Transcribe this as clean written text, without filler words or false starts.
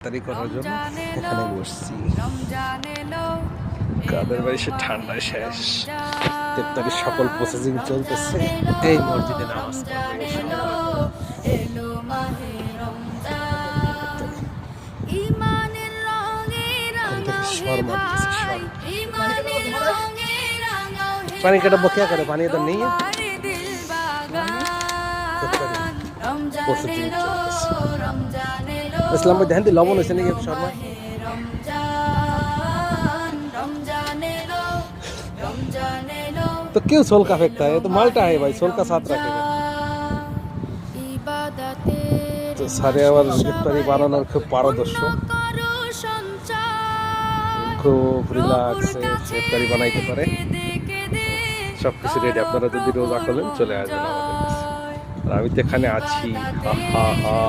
ইফতারি করার জন্য এখানে বসছি। কাদের বাড়ি সে ঠান্ডা শেষ, ইফতারির সকল প্রসেসিং চলতেছে। এই মসজিদে নামাজ পড়বে पानी का डब्बा क्या करे, पानी इधर नहीं है। इस्लाम में ध्यान दी लवण ऐसे नहीं है शर्मा। तो क्यों सोल का फेंकता है, तो माल्टा है भाई, सोल का साथ रखेगा। तो सारे आवाज इफ्तारी বানানোর খুব পারদর্শ, খুব রিল্যাক্স ইফতারি বানাইতে পারে। সবকিছু রেডি, আপনারা যদি রোজা করেন চলে আসবেন আমাদের কাছে। আর আমি তো এখানে আছি, হা হা হা।